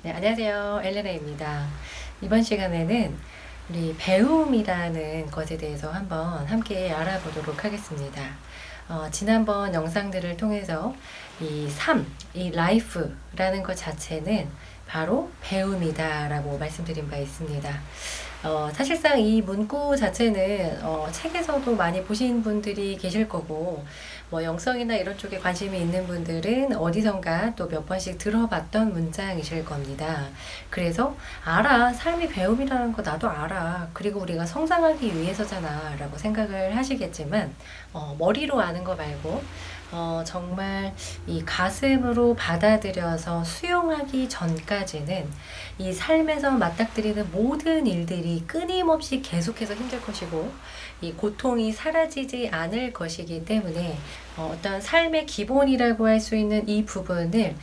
네, 안녕하세요. 엘레나입니다. 이번 시간에는 우리 배움이라는 것에 대해서 한번 함께 알아보도록 하겠습니다. 지난번 영상들을 통해서 이 삶, 이 라이프라는 것 자체는 바로 배움이다라고 말씀드린 바 있습니다. 사실상 이 문구 자체는 책에서도 많이 보신 분들이 계실 거고, 뭐 영성이나 이런 쪽에 관심이 있는 분들은 어디선가 또 몇 번씩 들어봤던 문장이실 겁니다. 그래서 알아, 삶이 배움이라는 거 나도 알아. 그리고 우리가 성장하기 위해서잖아 라고 생각을 하시겠지만, 머리로 아는 거 말고 정말 이 가슴으로 받아들여서 수용하기 전까지는 이 삶에서 맞닥뜨리는 모든 일들이 끊임없이 계속해서 힘들 것이고, 이 고통이 사라지지 않을 것이기 때문에 어떤 삶의 기본이라고 할 수 있는 이 부분을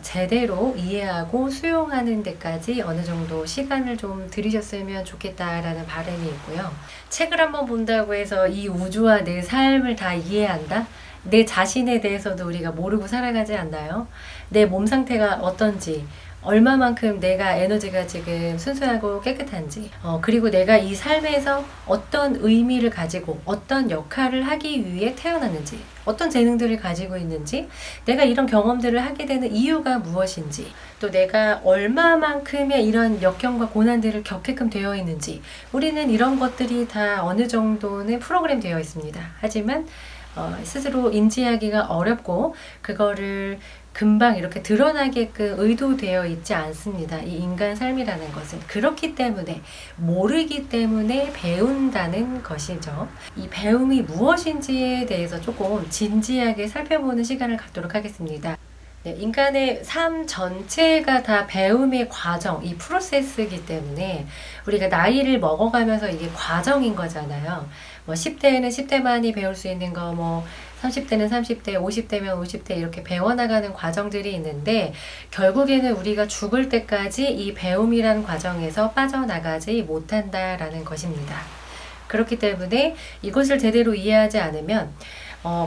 제대로 이해하고 수용하는 데까지 어느 정도 시간을 좀 들이셨으면 좋겠다라는 바람이 있고요. 책을 한번 본다고 해서 이 우주와 내 삶을 다 이해한다? 내 자신에 대해서도 우리가 모르고 살아가지 않나요? 내 몸 상태가 어떤지, 얼마만큼 내가 에너지가 지금 순수하고 깨끗한지, 그리고 내가 이 삶에서 어떤 의미를 가지고 어떤 역할을 하기 위해 태어났는지, 어떤 재능들을 가지고 있는지, 내가 이런 경험들을 하게 되는 이유가 무엇인지, 또 내가 얼마만큼의 이런 역경과 고난들을 겪게끔 되어 있는지, 우리는 이런 것들이 다 어느 정도는 프로그램 되어 있습니다. 하지만 스스로 인지하기가 어렵고 그거를 금방 이렇게 드러나게끔 의도되어 있지 않습니다. 이 인간 삶이라는 것은. 그렇기 때문에 모르기 때문에 배운다는 것이죠. 이 배움이 무엇인지에 대해서 조금 진지하게 살펴보는 시간을 갖도록 하겠습니다. 네, 인간의 삶 전체가 다 배움의 과정, 이 프로세스이기 때문에 우리가 나이를 먹어가면서 이게 과정인 거잖아요. 뭐 10대에는 10대만이 배울 수 있는 거, 뭐 30대는 30대, 50대면 50대 이렇게 배워나가는 과정들이 있는데, 결국에는 우리가 죽을 때까지 이 배움이란 과정에서 빠져나가지 못한다라는 것입니다. 그렇기 때문에 이것을 제대로 이해하지 않으면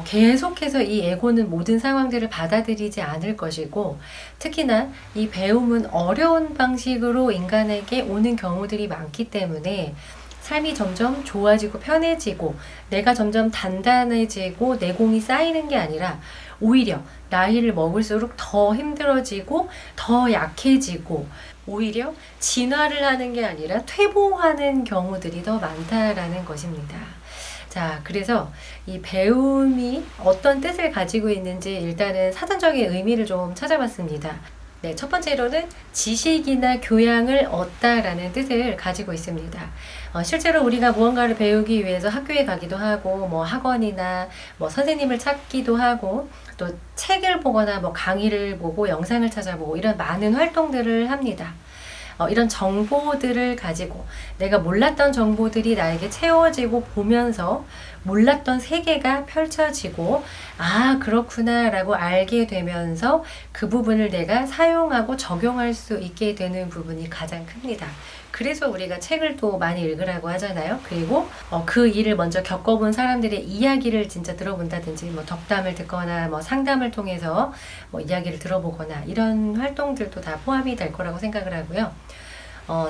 계속해서 이 에고는 모든 상황들을 받아들이지 않을 것이고, 특히나 이 배움은 어려운 방식으로 인간에게 오는 경우들이 많기 때문에 삶이 점점 좋아지고 편해지고 내가 점점 단단해지고 내공이 쌓이는 게 아니라 오히려 나이를 먹을수록 더 힘들어지고 더 약해지고 오히려 진화를 하는 게 아니라 퇴보하는 경우들이 더 많다라는 것입니다. 자, 그래서 이 배움이 어떤 뜻을 가지고 있는지 일단은 사전적인 의미를 좀 찾아봤습니다. 네, 첫 번째로는 지식이나 교양을 얻다라는 뜻을 가지고 있습니다. 실제로 우리가 무언가를 배우기 위해서 학교에 가기도 하고, 뭐 학원이나 뭐 선생님을 찾기도 하고, 또 책을 보거나 뭐 강의를 보고 영상을 찾아보고 이런 많은 활동들을 합니다. 이런 정보들을 가지고 내가 몰랐던 정보들이 나에게 채워지고 보면서 몰랐던 세계가 펼쳐지고, 아, 그렇구나 라고 알게 되면서 그 부분을 내가 사용하고 적용할 수 있게 되는 부분이 가장 큽니다. 그래서 우리가 책을 또 많이 읽으라고 하잖아요. 그리고 그 일을 먼저 겪어본 사람들의 이야기를 진짜 들어본다든지, 뭐 덕담을 듣거나 뭐 상담을 통해서 뭐 이야기를 들어보거나 이런 활동들도 다 포함이 될 거라고 생각을 하고요.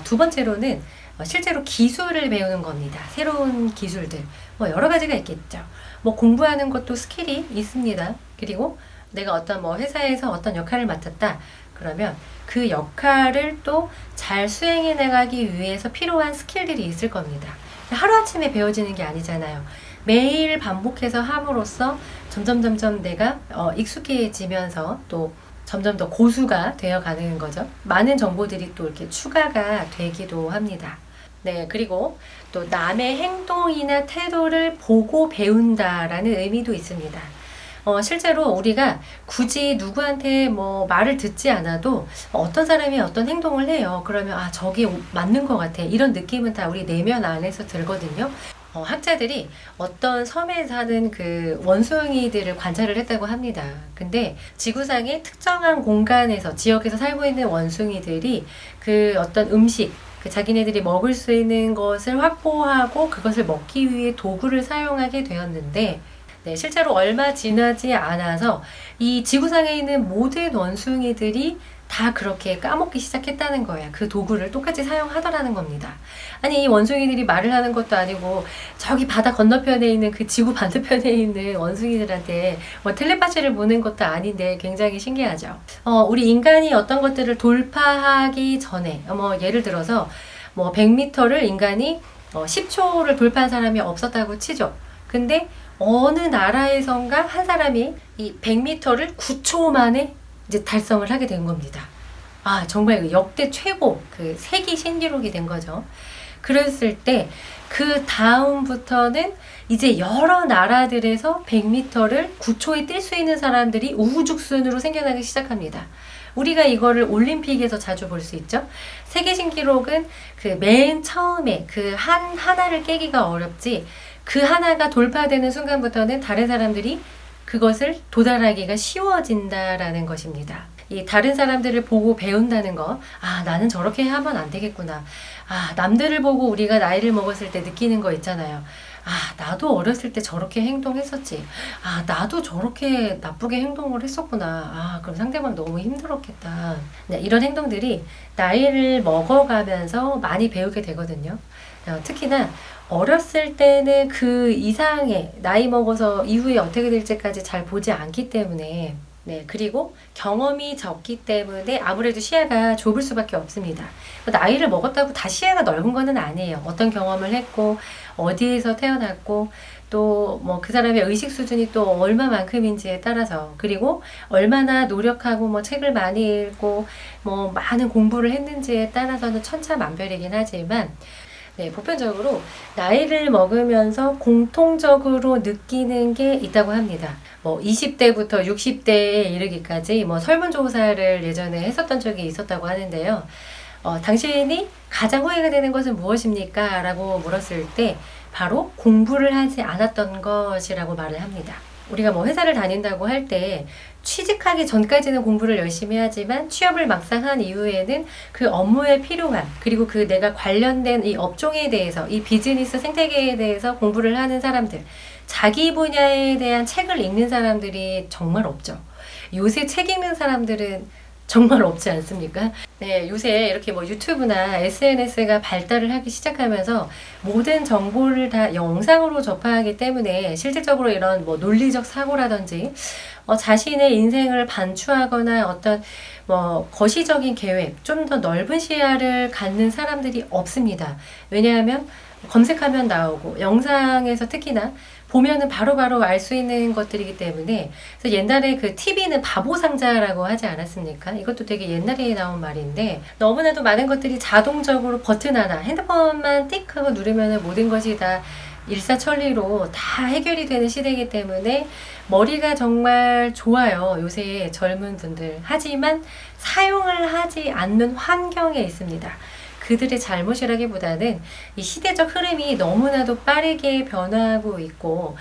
두 번째로는 실제로 기술을 배우는 겁니다. 새로운 기술들. 뭐 여러 가지가 있겠죠. 뭐 공부하는 것도 스킬이 있습니다. 그리고 내가 어떤 뭐 회사에서 어떤 역할을 맡았다. 그러면 그 역할을 또 잘 수행해 나가기 위해서 필요한 스킬들이 있을 겁니다. 하루아침에 배워지는 게 아니잖아요. 매일 반복해서 함으로써 점점 내가 익숙해지면서 또 점점 더 고수가 되어 가는 거죠. 많은 정보들이 또 이렇게 추가가 되기도 합니다. 네, 그리고 또 남의 행동이나 태도를 보고 배운다라는 의미도 있습니다. 실제로 우리가 굳이 누구한테 뭐 말을 듣지 않아도 어떤 사람이 어떤 행동을 해요. 그러면 아, 저게 맞는 것 같아. 이런 느낌은 다 우리 내면 안에서 들거든요. 학자들이 어떤 섬에 사는 그 원숭이들을 관찰을 했다고 합니다. 근데 지구상의 특정한 공간에서, 지역에서 살고 있는 원숭이들이 그 어떤 음식, 그 자기네들이 먹을 수 있는 것을 확보하고 그것을 먹기 위해 도구를 사용하게 되었는데, 네, 실제로 얼마 지나지 않아서 이 지구상에 있는 모든 원숭이들이 다 그렇게 까먹기 시작했다는 거야. 그 도구를 똑같이 사용하더라는 겁니다. 아니, 이 원숭이들이 말을 하는 것도 아니고 저기 바다 건너편에 있는 그 지구 반대편에 있는 원숭이들한테 뭐 텔레파시를 보는 것도 아닌데 굉장히 신기하죠. 우리 인간이 어떤 것들을 돌파하기 전에 뭐 예를 들어서 뭐 100m를 인간이 10초를 돌파한 사람이 없었다고 치죠. 근데 어느 나라에선가 한 사람이 이 100m를 9초 만에 이제 달성을 하게 된 겁니다. 아, 정말 그 역대 최고 그 세계 신기록이 된 거죠. 그랬을 때 그 다음부터는 이제 여러 나라들에서 100m를 9초에 뛸 수 있는 사람들이 우후죽순으로 생겨나기 시작합니다. 우리가 이거를 올림픽에서 자주 볼 수 있죠. 세계 신기록은 그 맨 처음에 그 하나를 깨기가 어렵지, 그 하나가 돌파되는 순간부터는 다른 사람들이 그것을 도달하기가 쉬워진다라는 것입니다. 이 다른 사람들을 보고 배운다는 거, 아, 나는 저렇게 하면 안 되겠구나. 아, 남들을 보고 우리가 나이를 먹었을 때 느끼는 거 있잖아요. 아, 나도 어렸을 때 저렇게 행동했었지. 아, 나도 저렇게 나쁘게 행동을 했었구나. 아, 그럼 상대방 너무 힘들었겠다. 네, 이런 행동들이 나이를 먹어가면서 많이 배우게 되거든요. 특히나 어렸을 때는 그 이상의 나이 먹어서 이후에 어떻게 될지까지 잘 보지 않기 때문에, 네, 그리고 경험이 적기 때문에 아무래도 시야가 좁을 수밖에 없습니다. 나이를 먹었다고 다 시야가 넓은 거는 아니에요. 어떤 경험을 했고, 어디에서 태어났고, 또 뭐 그 사람의 의식 수준이 또 얼마만큼인지에 따라서, 그리고 얼마나 노력하고 뭐 책을 많이 읽고 뭐 많은 공부를 했는지에 따라서는 천차만별이긴 하지만, 네, 보편적으로 나이를 먹으면서 공통적으로 느끼는 게 있다고 합니다. 뭐 20대부터 60대에 이르기까지 뭐 설문조사를 예전에 했었던 적이 있었다고 하는데요. 당신이 가장 후회가 되는 것은 무엇입니까? 라고 물었을 때 바로 공부를 하지 않았던 것이라고 말을 합니다. 우리가 뭐 회사를 다닌다고 할 때 취직하기 전까지는 공부를 열심히 하지만 취업을 막상 한 이후에는 그 업무에 필요한, 그리고 그 내가 관련된 이 업종에 대해서, 이 비즈니스 생태계에 대해서 공부를 하는 사람들, 자기 분야에 대한 책을 읽는 사람들이 정말 없죠. 요새 책 읽는 사람들은 정말 없지 않습니까? 네, 요새 이렇게 뭐 유튜브나 SNS가 발달을 하기 시작하면서 모든 정보를 다 영상으로 접하기 때문에 실질적으로 이런 뭐 논리적 사고라든지 자신의 인생을 반추하거나 어떤 뭐 거시적인 계획, 좀 더 넓은 시야를 갖는 사람들이 없습니다. 왜냐하면 검색하면 나오고 영상에서 특히나 보면은 바로바로 알 수 있는 것들이기 때문에. 그래서 옛날에 그 TV는 바보 상자라고 하지 않았습니까? 이것도 되게 옛날에 나온 말인데, 너무나도 많은 것들이 자동적으로 버튼 하나, 핸드폰만 띡 하고 누르면은 모든 것이 다 일사천리로 다 해결이 되는 시대이기 때문에 머리가 정말 좋아요, 요새 젊은 분들. 하지만 사용을 하지 않는 환경에 있습니다. 그들의 잘못이라기보다는 이 시대적 흐름이 너무나도 빠르게 변화하고 있고,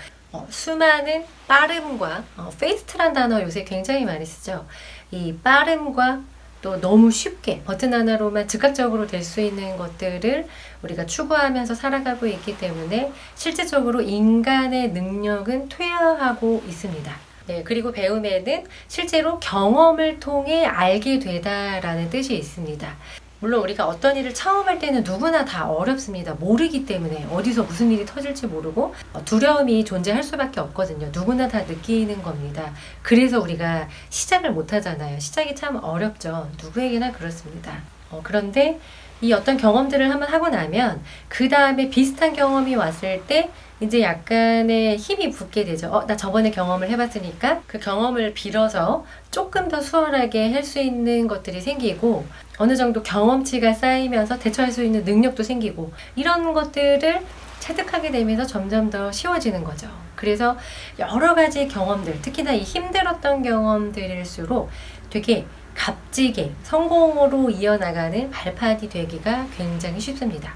수많은 빠름과 페이스트란 단어 요새 굉장히 많이 쓰죠. 이 빠름과 또 너무 쉽게 버튼 하나로만 즉각적으로 될 수 있는 것들을 우리가 추구하면서 살아가고 있기 때문에 실질적으로 인간의 능력은 퇴화하고 있습니다. 네, 그리고 배움에는 실제로 경험을 통해 알게 되다라는 뜻이 있습니다. 물론 우리가 어떤 일을 처음 할 때는 누구나 다 어렵습니다. 모르기 때문에, 어디서 무슨 일이 터질지 모르고 두려움이 존재할 수밖에 없거든요. 누구나 다 느끼는 겁니다. 그래서 우리가 시작을 못 하잖아요. 시작이 참 어렵죠. 누구에게나 그렇습니다. 그런데 이 어떤 경험들을 한번 하고 나면 그 다음에 비슷한 경험이 왔을 때 이제 약간의 힘이 붙게 되죠. 나 저번에 경험을 해봤으니까 그 경험을 빌어서 조금 더 수월하게 할 수 있는 것들이 생기고, 어느 정도 경험치가 쌓이면서 대처할 수 있는 능력도 생기고, 이런 것들을 체득하게 되면서 점점 더 쉬워지는 거죠. 그래서 여러 가지 경험들, 특히나 이 힘들었던 경험들일수록 되게 값지게 성공으로 이어나가는 발판이 되기가 굉장히 쉽습니다.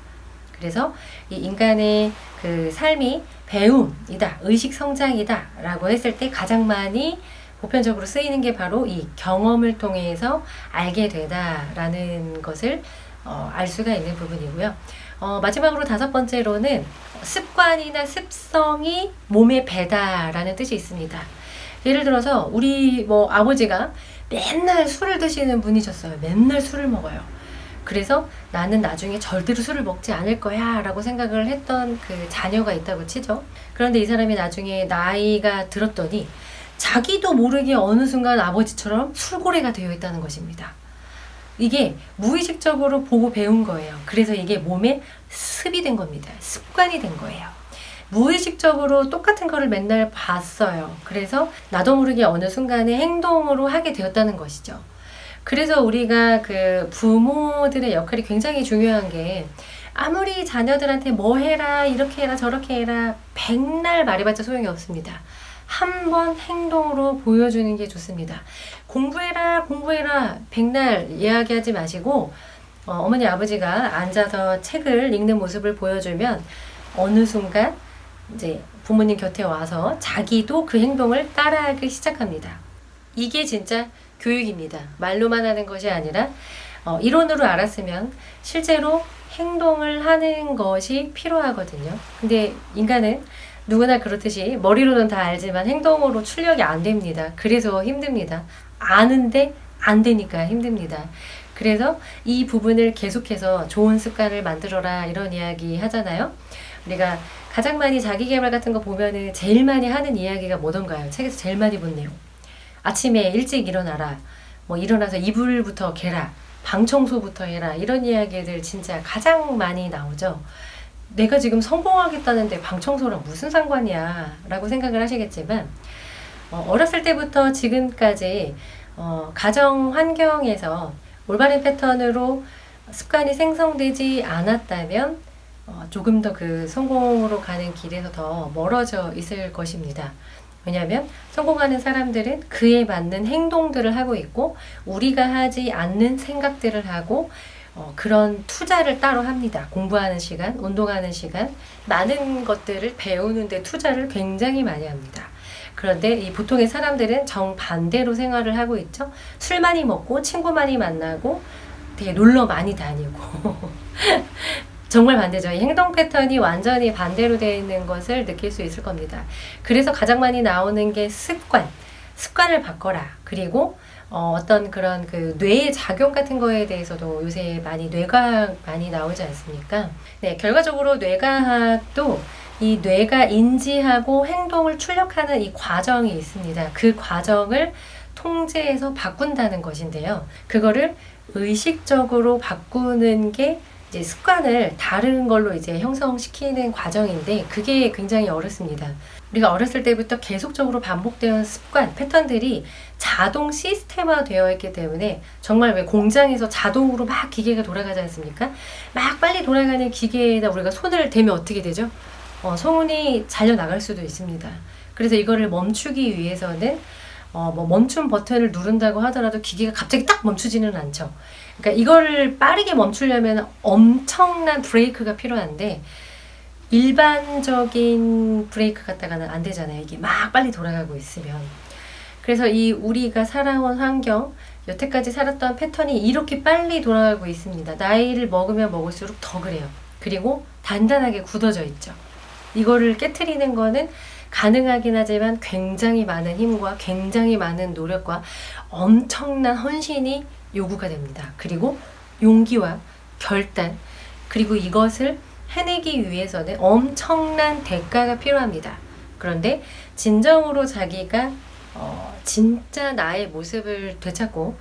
그래서 이 인간의 그 삶이 배움이다, 의식 성장이다 라고 했을 때 가장 많이 보편적으로 쓰이는 게 바로 이 경험을 통해서 알게 되다라는 것을 알 수가 있는 부분이고요. 마지막으로 5번째로는 습관이나 습성이 몸에 배다라는 뜻이 있습니다. 예를 들어서 우리 뭐 아버지가 맨날 술을 드시는 분이셨어요. 맨날 술을 먹어요. 그래서 나는 나중에 절대로 술을 먹지 않을 거야 라고 생각을 했던 그 자녀가 있다고 치죠. 그런데 이 사람이 나중에 나이가 들었더니 자기도 모르게 어느 순간 아버지처럼 술고래가 되어 있다는 것입니다. 이게 무의식적으로 보고 배운 거예요. 그래서 이게 몸에 습이 된 겁니다. 습관이 된 거예요. 무의식적으로 똑같은 거를 맨날 봤어요. 그래서 나도 모르게 어느 순간에 행동으로 하게 되었다는 것이죠. 그래서 우리가 그 부모들의 역할이 굉장히 중요한 게 아무리 자녀들한테 뭐 해라, 이렇게 해라, 저렇게 해라 백날 말해봤자 소용이 없습니다. 한번 행동으로 보여주는 게 좋습니다. 공부해라, 공부해라 백날 이야기하지 마시고 어머니 아버지가 앉아서 책을 읽는 모습을 보여주면 어느 순간 이제 부모님 곁에 와서 자기도 그 행동을 따라하기 시작합니다. 이게 진짜 교육입니다. 말로만 하는 것이 아니라 이론으로 알았으면 실제로 행동을 하는 것이 필요하거든요. 근데 인간은 누구나 그렇듯이 머리로는 다 알지만 행동으로 출력이 안 됩니다. 그래서 힘듭니다. 아는데 안 되니까 힘듭니다. 그래서 이 부분을 계속해서 좋은 습관을 만들어라 이런 이야기 하잖아요. 우리가 가장 많이 자기계발 같은 거 보면은 제일 많이 하는 이야기가 뭐던가요? 책에서 제일 많이 본 내용. 아침에 일찍 일어나라. 뭐 일어나서 이불부터 개라. 방 청소부터 해라. 이런 이야기들 진짜 가장 많이 나오죠. 내가 지금 성공하겠다는데 방 청소랑 무슨 상관이야 라고 생각을 하시겠지만 어렸을 때부터 지금까지 가정 환경에서 올바른 패턴으로 습관이 생성되지 않았다면 조금 더 그 성공으로 가는 길에서 더 멀어져 있을 것입니다. 왜냐하면 성공하는 사람들은 그에 맞는 행동들을 하고 있고 우리가 하지 않는 생각들을 하고 그런 투자를 따로 합니다. 공부하는 시간, 운동하는 시간, 많은 것들을 배우는데 투자를 굉장히 많이 합니다. 그런데 이 보통의 사람들은 정반대로 생활을 하고 있죠. 술 많이 먹고 친구 많이 만나고 되게 놀러 많이 다니고 정말 반대죠. 이 행동 패턴이 완전히 반대로 되어 있는 것을 느낄 수 있을 겁니다. 그래서 가장 많이 나오는 게 습관을 바꿔라. 그리고 어떤 그런 그 뇌의 작용 같은 거에 대해서도 요새 많이 뇌과학 많이 나오지 않습니까? 네, 결과적으로 뇌과학도 이 뇌가 인지하고 행동을 출력하는 이 과정이 있습니다. 그 과정을 통제해서 바꾼다는 것인데요. 그거를 의식적으로 바꾸는 게 이제 습관을 다른 걸로 이제 형성시키는 과정인데 그게 굉장히 어렵습니다. 우리가 어렸을 때부터 계속적으로 반복되는 습관, 패턴들이 자동 시스템화 되어 있기 때문에 정말 왜 공장에서 자동으로 막 기계가 돌아가지 않습니까? 막 빨리 돌아가는 기계에다 우리가 손을 대면 어떻게 되죠? 손이 잘려 나갈 수도 있습니다. 그래서 이거를 멈추기 위해서는 뭐 멈춤 버튼을 누른다고 하더라도 기계가 갑자기 딱 멈추지는 않죠. 그러니까 이거를 빠르게 멈추려면 엄청난 브레이크가 필요한데 일반적인 브레이크 갖다가는 안 되잖아요. 이게 막 빨리 돌아가고 있으면. 그래서 이 우리가 살아온 환경, 여태까지 살았던 패턴이 이렇게 빨리 돌아가고 있습니다. 나이를 먹으면 먹을수록 더 그래요. 그리고 단단하게 굳어져 있죠. 이거를 깨트리는 거는 가능하긴 하지만 굉장히 많은 힘과 굉장히 많은 노력과 엄청난 헌신이 요구가 됩니다. 그리고 용기와 결단, 그리고 이것을 해내기 위해서는 엄청난 대가가 필요합니다. 그런데 진정으로 자기가 진짜 나의 모습을 되찾고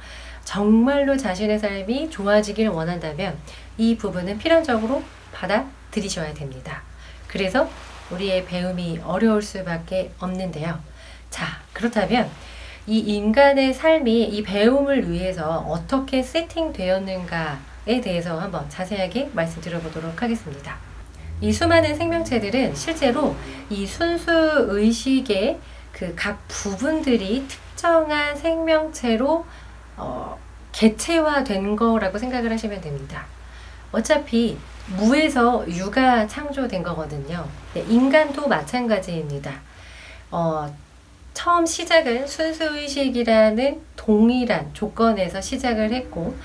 정말로 자신의 삶이 좋아지기를 원한다면 이 부분은 필연적으로 받아들이셔야 됩니다. 그래서 우리의 배움이 어려울 수밖에 없는데요. 자, 그렇다면 이 인간의 삶이 이 배움을 위해서 어떻게 세팅되었는가에 대해서 한번 자세하게 말씀드려보도록 하겠습니다. 이 수많은 생명체들은 실제로 이 순수 의식의 그 각 부분들이 특정한 생명체로 개체화된 거라고 생각을 하시면 됩니다. 어차피 무에서 유가 창조된 거거든요. 네, 인간도 마찬가지입니다. 처음 시작은 순수의식이라는 동일한 조건에서 시작을 했고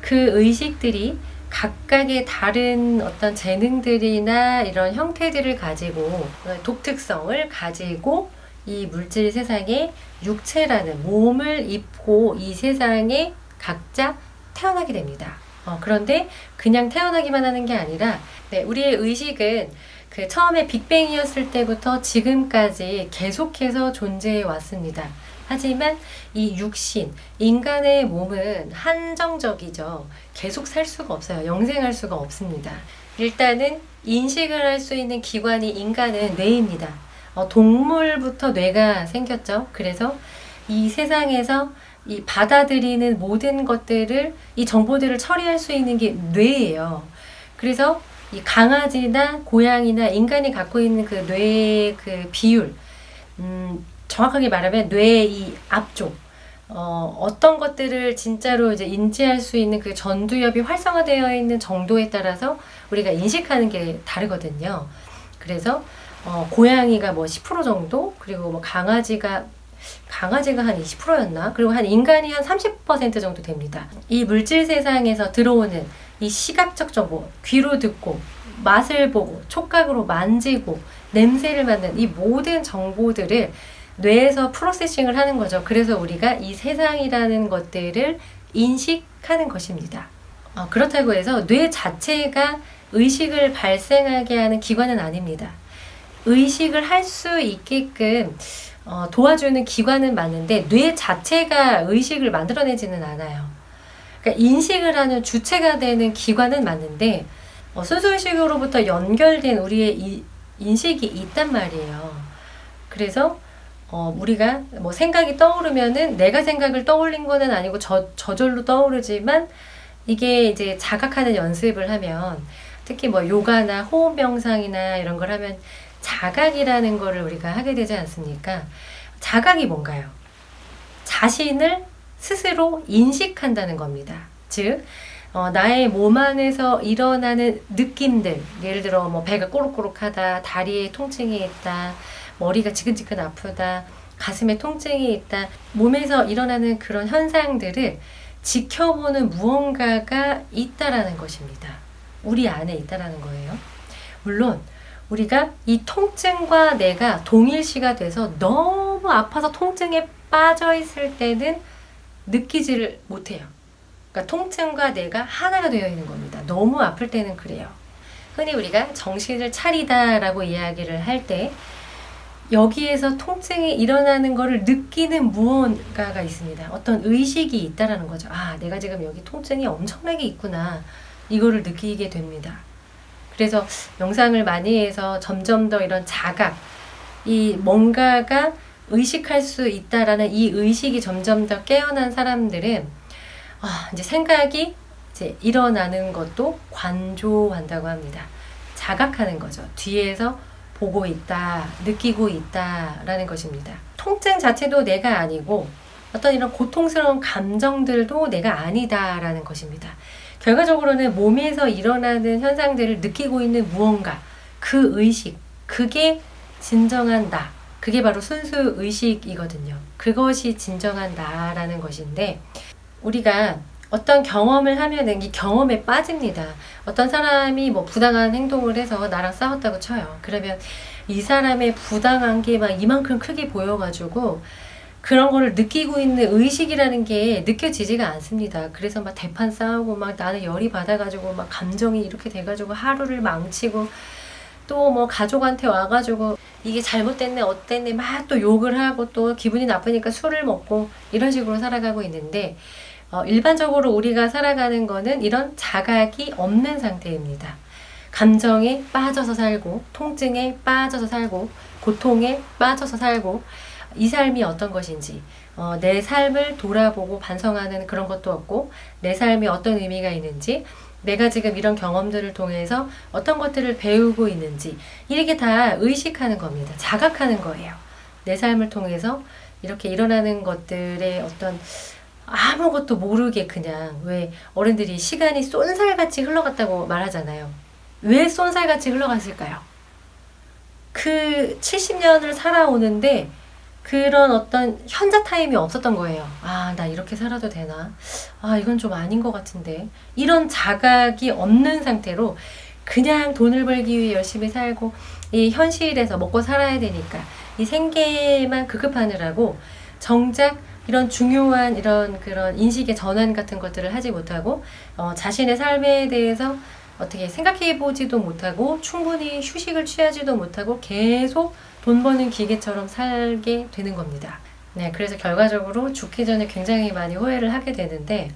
그 의식들이 각각의 다른 어떤 재능들이나 이런 형태들을 가지고 독특성을 가지고 이 물질 세상에 육체라는 몸을 입고 이 세상에 각자 태어나게 됩니다. 그런데 그냥 태어나기만 하는 게 아니라 우리의 의식은 그 처음에 빅뱅이었을 때부터 지금까지 계속해서 존재해 왔습니다. 하지만 이 육신, 인간의 몸은 한정적이죠. 계속 살 수가 없어요. 영생할 수가 없습니다. 일단은 인식을 할 수 있는 기관이 인간은 뇌입니다. 동물부터 뇌가 생겼죠. 그래서 이 세상에서 이 받아들이는 모든 것들을, 이 정보들을 처리할 수 있는 게 뇌예요. 그래서 이 강아지나 고양이나 인간이 갖고 있는 그 뇌의 그 비율, 정확하게 말하면 뇌의 이 앞쪽, 어떤 것들을 진짜로 이제 인지할 수 있는 그 전두엽이 활성화되어 있는 정도에 따라서 우리가 인식하는 게 다르거든요. 그래서 고양이가 뭐 10% 정도, 그리고 뭐 강아지가 한 20%였나? 그리고 한 인간이 한 30% 정도 됩니다. 이 물질 세상에서 들어오는 이 시각적 정보, 귀로 듣고, 맛을 보고, 촉각으로 만지고, 냄새를 맡는 이 모든 정보들을 뇌에서 프로세싱을 하는 거죠. 그래서 우리가 이 세상이라는 것들을 인식하는 것입니다. 그렇다고 해서 뇌 자체가 의식을 발생하게 하는 기관은 아닙니다. 의식을 할 수 있게끔 도와주는 기관은 맞는데 뇌 자체가 의식을 만들어내지는 않아요. 그러니까 인식을 하는 주체가 되는 기관은 맞는데 순수의식으로부터 연결된 우리의 인식이 있단 말이에요. 그래서 우리가 뭐 생각이 떠오르면은 내가 생각을 떠올린 거는 아니고 저절로 떠오르지만 이게 이제 자각하는 연습을 하면, 특히 뭐 요가나 호흡 명상이나 이런 걸 하면 자각이라는 거를 우리가 하게 되지 않습니까? 자각이 뭔가요? 자신을 스스로 인식한다는 겁니다. 즉, 나의 몸 안에서 일어나는 느낌들, 예를 들어 뭐 배가 꼬록꼬록하다, 다리에 통증이 있다, 머리가 지근지근 아프다, 가슴에 통증이 있다, 몸에서 일어나는 그런 현상들을 지켜보는 무언가가 있다라는 것입니다. 우리 안에 있다라는 거예요. 물론 우리가 이 통증과 내가 동일시가 돼서 너무 아파서 통증에 빠져 있을 때는 느끼지를 못해요. 그러니까 통증과 내가 하나가 되어 있는 겁니다. 너무 아플 때는 그래요. 흔히 우리가 정신을 차리다라고 이야기를 할 때 여기에서 통증이 일어나는 것을 느끼는 무언가가 있습니다. 어떤 의식이 있다라는 거죠. 내가 지금 여기 통증이 엄청나게 있구나. 이거를 느끼게 됩니다. 그래서 명상을 많이 해서 점점 더 이런 자각, 이 뭔가가 의식할 수 있다라는 이 의식이 점점 더 깨어난 사람들은 이제 생각이 이제 일어나는 것도 관조한다고 합니다. 자각하는 거죠. 뒤에서 보고 있다, 느끼고 있다라는 것입니다. 통증 자체도 내가 아니고 어떤 이런 고통스러운 감정들도 내가 아니다라는 것입니다. 결과적으로는 몸에서 일어나는 현상들을 느끼고 있는 무언가, 그 의식, 그게 진정한 나, 그게 바로 순수 의식이거든요. 그것이 진정한 나라는 것인데, 우리가 어떤 경험을 하면은 이 경험에 빠집니다. 어떤 사람이 뭐 부당한 행동을 해서 나랑 싸웠다고 쳐요. 그러면 이 사람의 부당한 게 막 이만큼 크게 보여가지고 그런 거를 느끼고 있는 의식이라는 게 느껴지지가 않습니다. 그래서 막 대판 싸우고 막 나는 열이 받아가지고 막 감정이 이렇게 돼가지고 하루를 망치고, 또 뭐 가족한테 와가지고 이게 잘못됐네 어땠네 막 또 욕을 하고 또 기분이 나쁘니까 술을 먹고 이런 식으로 살아가고 있는데, 일반적으로 우리가 살아가는 거는 이런 자각이 없는 상태입니다. 감정에 빠져서 살고, 통증에 빠져서 살고, 고통에 빠져서 살고, 이 삶이 어떤 것인지, 내 삶을 돌아보고 반성하는 그런 것도 없고, 내 삶이 어떤 의미가 있는지, 내가 지금 이런 경험들을 통해서 어떤 것들을 배우고 있는지, 이렇게 다 의식하는 겁니다. 자각하는 거예요. 내 삶을 통해서 이렇게 일어나는 것들의 어떤 아무것도 모르게 그냥, 왜 어른들이 시간이 쏜살같이 흘러갔다고 말하잖아요. 왜 쏜살같이 흘러갔을까요? 그 70년을 살아오는데 그런 어떤 현자 타임이 없었던 거예요. 나 이렇게 살아도 되나? 이건 좀 아닌 것 같은데. 이런 자각이 없는 상태로 그냥 돈을 벌기 위해 열심히 살고, 이 현실에서 먹고 살아야 되니까 이 생계만 급급하느라고 정작 이런 중요한 이런 그런 인식의 전환 같은 것들을 하지 못하고 자신의 삶에 대해서 어떻게 생각해 보지도 못하고 충분히 휴식을 취하지도 못하고 계속 돈 버는 기계처럼 살게 되는 겁니다. 네, 그래서 결과적으로 죽기 전에 굉장히 많이 후회를 하게 되는데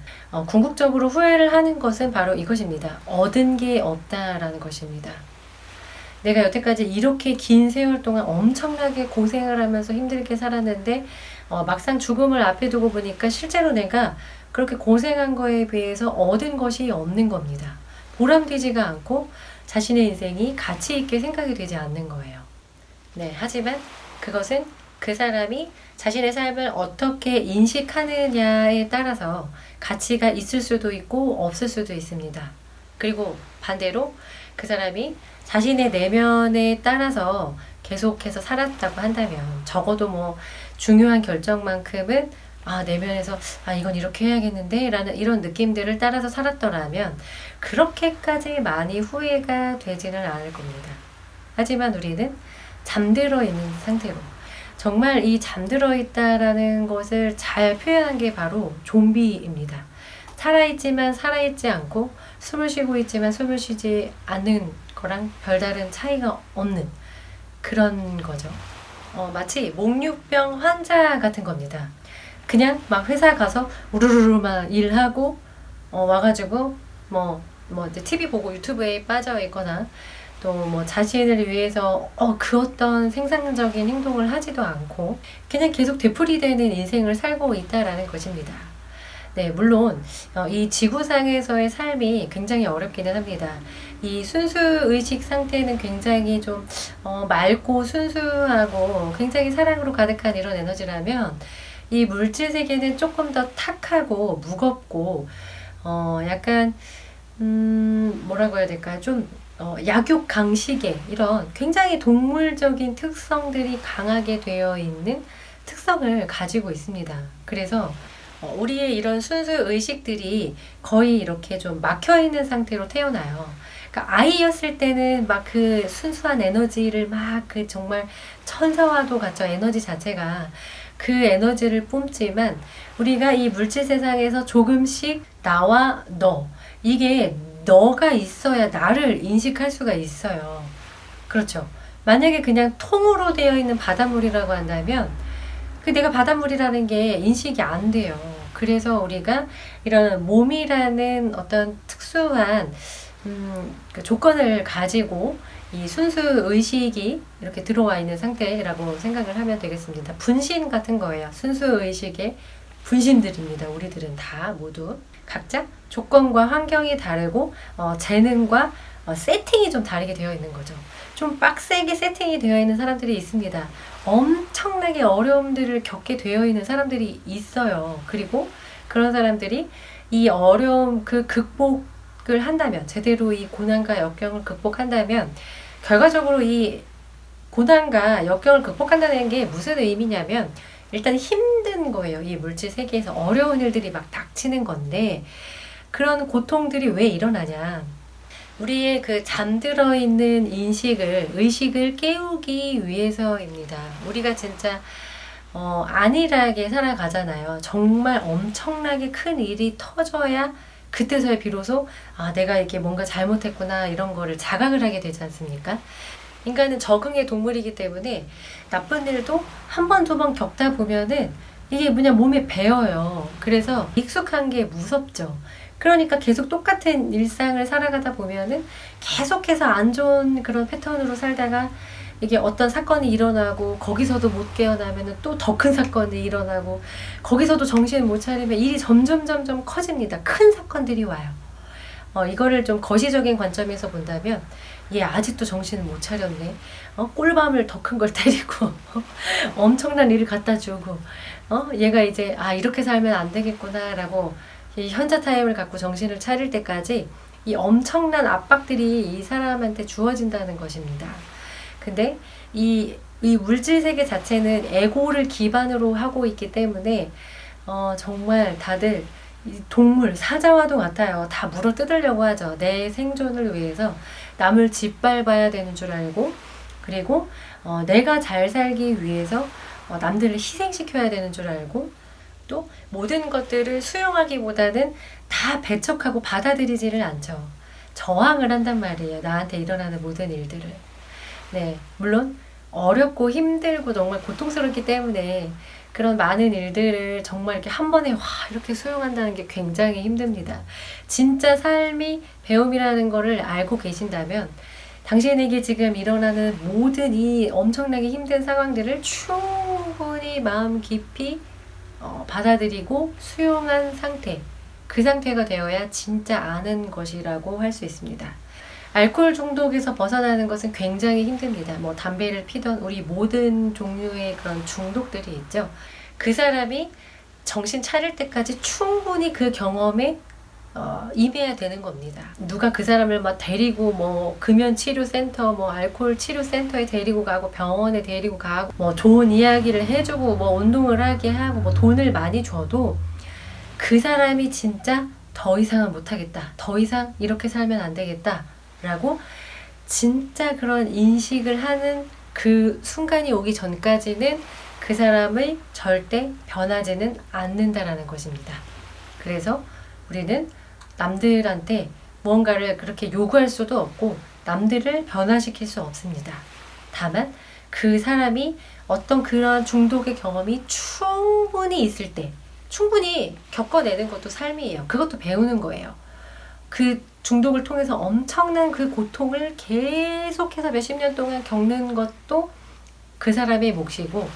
궁극적으로 후회를 하는 것은 바로 이것입니다. 얻은 게 없다라는 것입니다. 내가 여태까지 이렇게 긴 세월 동안 엄청나게 고생을 하면서 힘들게 살았는데 막상 죽음을 앞에 두고 보니까 실제로 내가 그렇게 고생한 거에 비해서 얻은 것이 없는 겁니다. 보람되지가 않고 자신의 인생이 가치 있게 생각이 되지 않는 거예요. 네, 하지만 그것은 그 사람이 자신의 삶을 어떻게 인식하느냐에 따라서 가치가 있을 수도 있고 없을 수도 있습니다. 그리고 반대로 그 사람이 자신의 내면에 따라서 계속해서 살았다고 한다면 적어도 뭐 중요한 결정만큼은 내면에서 이건 이렇게 해야겠는데 라는 이런 느낌들을 따라서 살았더라면 그렇게까지 많이 후회가 되지는 않을 겁니다. 하지만 우리는 잠들어 있는 상태로 정말 이 잠들어 있다라는 것을 잘 표현한 게 바로 좀비입니다. 살아있지만 살아있지 않고 숨을 쉬고 있지만 숨을 쉬지 않는 거랑 별다른 차이가 없는 그런 거죠. 마치 목류병 환자 같은 겁니다. 그냥 막 회사 가서 우르르르만 일하고 와가지고 이제 TV 보고 유튜브에 빠져 있거나 또 뭐 자신을 위해서 그 어떤 생산적인 행동을 하지도 않고 그냥 계속 되풀이되는 인생을 살고 있다라는 것입니다. 네, 물론 이 지구상에서의 삶이 굉장히 어렵기는 합니다. 이 순수의식 상태는 굉장히 좀 맑고 순수하고 굉장히 사랑으로 가득한 이런 에너지라면 이 물질 세계는 조금 더 탁하고 무겁고 약간 뭐라고 해야 될까요? 좀 약육강식의 이런 굉장히 동물적인 특성들이 강하게 되어 있는 특성을 가지고 있습니다. 그래서 우리의 이런 순수 의식들이 거의 이렇게 좀 막혀 있는 상태로 태어나요. 그러니까 아이였을 때는 막 그 순수한 에너지를 막 그 정말 천사와도 같죠. 에너지 자체가 그 에너지를 뿜지만 우리가 이 물질 세상에서 조금씩 나와 너 이게 너가 있어야 나를 인식할 수가 있어요. 그렇죠. 만약에 그냥 통으로 되어 있는 바닷물이라고 한다면 그 내가 바닷물이라는 게 인식이 안 돼요. 그래서 우리가 이런 몸이라는 어떤 특수한 그 조건을 가지고 이 순수 의식이 이렇게 들어와 있는 상태라고 생각을 하면 되겠습니다. 분신 같은 거예요. 순수 의식의 분신들입니다. 우리들은 다 모두 각자 조건과 환경이 다르고 재능과 세팅이 좀 다르게 되어 있는 거죠. 좀 빡세게 세팅이 되어 있는 사람들이 있습니다. 엄청나게 어려움들을 겪게 되어 있는 사람들이 있어요. 그리고 그런 사람들이 이 어려움 그 극복을 한다면 제대로 이 고난과 역경을 극복한다면 결과적으로 이 고난과 역경을 극복한다는 게 무슨 의미냐면 일단 힘든 거예요. 이 물질 세계에서 어려운 일들이 막 닥치는 건데 그런 고통들이 왜 일어나냐. 우리의 그 잠들어 있는 의식을 깨우기 위해서입니다. 우리가 진짜 안일하게 살아가잖아요. 정말 엄청나게 큰 일이 터져야 그때서야 비로소 내가 이게 뭔가 잘못했구나 이런 거를 자각을 하게 되지 않습니까? 인간은 적응의 동물이기 때문에 나쁜 일도 한 번, 두 번 겪다 보면은 이게 그냥 몸에 배어요. 그래서 익숙한 게 무섭죠. 그러니까 계속 똑같은 일상을 살아가다 보면은 계속해서 안 좋은 그런 패턴으로 살다가 이게 어떤 사건이 일어나고 거기서도 못 깨어나면은 또 더 큰 사건이 일어나고 거기서도 정신을 못 차리면 일이 점점 커집니다. 큰 사건들이 와요. 이거를 좀 거시적인 관점에서 본다면 얘 아직도 정신을 못 차렸네. 꿀밤을 더 큰 걸 때리고 엄청난 일을 갖다 주고 얘가 이제 이렇게 살면 안 되겠구나 라고 이 현자 타임을 갖고 정신을 차릴 때까지 이 엄청난 압박들이 이 사람한테 주어진다는 것입니다. 근데 이 물질 세계 자체는 에고를 기반으로 하고 있기 때문에 정말 다들 동물, 사자와도 같아요. 다 물어 뜯으려고 하죠. 내 생존을 위해서 남을 짓밟아야 되는 줄 알고 그리고 내가 잘 살기 위해서 남들을 희생시켜야 되는 줄 알고, 또 모든 것들을 수용하기보다는 다 배척하고 받아들이지를 않죠. 저항을 한단 말이에요. 나한테 일어나는 모든 일들을. 네, 물론 어렵고 힘들고 정말 고통스럽기 때문에 그런 많은 일들을 정말 이렇게 한 번에 이렇게 수용한다는 게 굉장히 힘듭니다. 진짜 삶이 배움이라는 거를 알고 계신다면 당신에게 지금 일어나는 모든 이 엄청나게 힘든 상황들을 충분히 마음 깊이 받아들이고 수용한 상태, 그 상태가 되어야 진짜 아는 것이라고 할 수 있습니다. 알코올 중독에서 벗어나는 것은 굉장히 힘듭니다. 뭐 담배를 피던 우리 모든 종류의 그런 중독들이 있죠. 그 사람이 정신 차릴 때까지 충분히 그 경험에 임해야 되는 겁니다. 누가 그 사람을 막 데리고 뭐 금연치료센터, 뭐 알코올 치료센터에 데리고 가고 병원에 데리고 가고 뭐 좋은 이야기를 해주고 뭐 운동을 하게 하고 뭐 돈을 많이 줘도 그 사람이 진짜 더 이상은 못하겠다. 더 이상 이렇게 살면 안 되겠다. 라고 진짜 그런 인식을 하는 그 순간이 오기 전까지는 그 사람의 절대 변하지는 않는다라는 것입니다. 그래서 우리는 남들한테 무언가를 그렇게 요구할 수도 없고 남들을 변화시킬 수 없습니다. 다만 그 사람이 어떤 그런 중독의 경험이 충분히 있을 때 충분히 겪어내는 것도 삶이에요. 그것도 배우는 거예요. 그 중독을 통해서 엄청난 그 고통을 계속해서 몇십 년 동안 겪는 것도 그 사람의 몫이고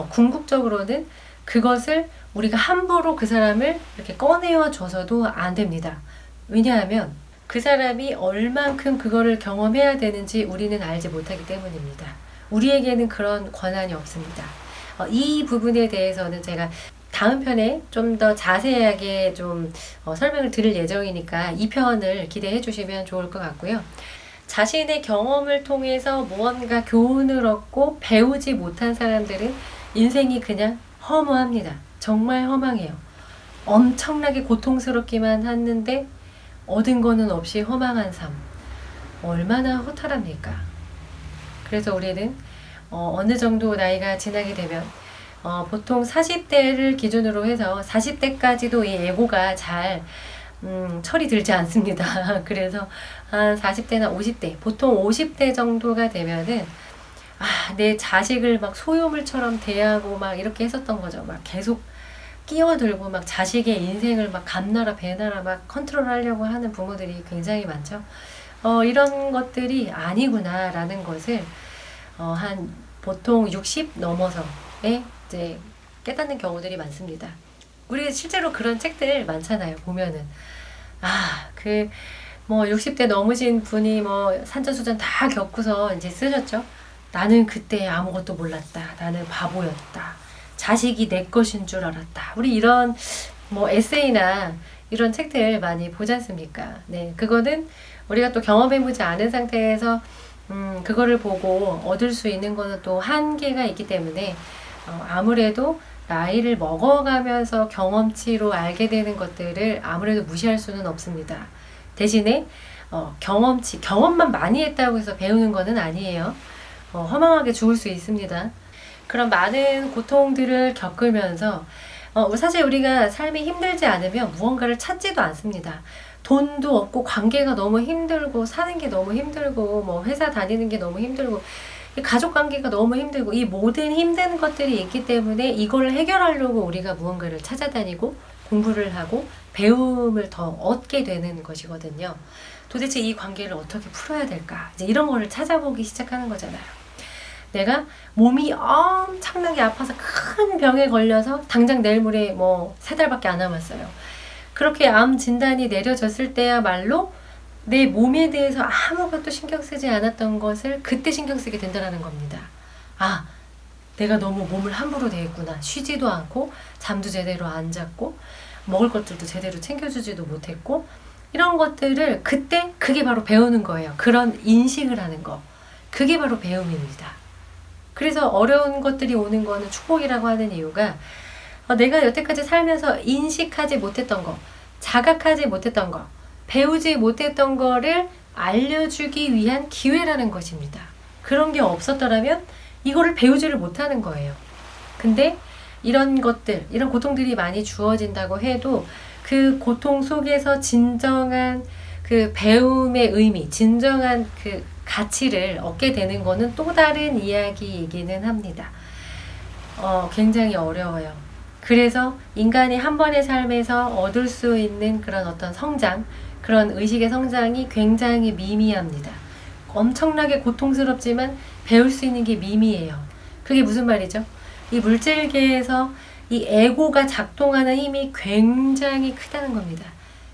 궁극적으로는 그것을 우리가 함부로 그 사람을 이렇게 꺼내어 줘서도 안 됩니다. 왜냐하면 그 사람이 얼만큼 그거를 경험해야 되는지 우리는 알지 못하기 때문입니다. 우리에게는 그런 권한이 없습니다. 이 부분에 대해서는 제가 다음 편에 좀 더 자세하게 좀 설명을 드릴 예정이니까 이 편을 기대해 주시면 좋을 것 같고요. 자신의 경험을 통해서 무언가 교훈을 얻고 배우지 못한 사람들은 인생이 그냥 허무합니다. 정말 허망해요. 엄청나게 고통스럽기만 했는데 얻은 거는 없이 허망한 삶. 얼마나 허탈합니까? 그래서 우리는 어느 정도 나이가 지나게 되면 보통 40대를 기준으로 해서 40대까지도 이 에고가 잘 철이 들지 않습니다. 그래서 한 40대나 50대, 보통 50대 정도가 되면은 내 자식을 막 소유물처럼 대하고 막 이렇게 했었던 거죠. 막 계속 끼어들고 막 자식의 인생을 막 감나라 배나라 막 컨트롤하려고 하는 부모들이 굉장히 많죠. 이런 것들이 아니구나라는 것을 한 보통 60 넘어서에 이제 깨닫는 경우들이 많습니다. 우리 실제로 그런 책들 많잖아요. 보면은 뭐 60대 넘으신 분이 뭐 산전수전 다 겪고서 이제 쓰셨죠. 나는 그때 아무것도 몰랐다. 나는 바보였다. 자식이 내 것인 줄 알았다. 우리 이런 뭐 에세이나 이런 책들 많이 보지 않습니까? 네, 그거는 우리가 또 경험해보지 않은 상태에서 그거를 보고 얻을 수 있는 거는 또 한계가 있기 때문에 아무래도 나이를 먹어가면서 경험치로 알게 되는 것들을 아무래도 무시할 수는 없습니다. 대신에 경험만 많이 했다고 해서 배우는 거는 아니에요. 허망하게 죽을 수 있습니다. 그런 많은 고통들을 겪으면서 사실 우리가 삶이 힘들지 않으면 무언가를 찾지도 않습니다. 돈도 없고 관계가 너무 힘들고 사는 게 너무 힘들고 뭐 회사 다니는 게 너무 힘들고 가족 관계가 너무 힘들고 이 모든 힘든 것들이 있기 때문에 이걸 해결하려고 우리가 무언가를 찾아다니고 공부를 하고 배움을 더 얻게 되는 것이거든요. 도대체 이 관계를 어떻게 풀어야 될까? 이제 이런 거를 찾아보기 시작하는 거잖아요. 내가 몸이 엄청나게 아파서 큰 병에 걸려서 당장 내일 모레 뭐 3달밖에 안 남았어요. 그렇게 암 진단이 내려졌을 때야말로 내 몸에 대해서 아무것도 신경 쓰지 않았던 것을 그때 신경 쓰게 된다는 겁니다. 내가 너무 몸을 함부로 대했구나. 쉬지도 않고 잠도 제대로 안 잤고 먹을 것들도 제대로 챙겨주지도 못했고 이런 것들을 그때 그게 바로 배우는 거예요. 그런 인식을 하는 거. 그게 바로 배움입니다. 그래서 어려운 것들이 오는 거는 축복이라고 하는 이유가 내가 여태까지 살면서 인식하지 못했던 거, 자각하지 못했던 거, 배우지 못했던 거를 알려주기 위한 기회라는 것입니다. 그런 게 없었더라면 이거를 배우지를 못하는 거예요. 근데 이런 것들, 이런 고통들이 많이 주어진다고 해도 그 고통 속에서 진정한 그 배움의 의미, 진정한 그 가치를 얻게 되는 거는 또 다른 이야기이기는 합니다. 굉장히 어려워요. 그래서 인간이 한 번의 삶에서 얻을 수 있는 그런 어떤 성장, 그런 의식의 성장이 굉장히 미미합니다. 엄청나게 고통스럽지만 배울 수 있는 게 미미해요. 그게 무슨 말이죠? 이 물질계에서 이 에고가 작동하는 힘이 굉장히 크다는 겁니다.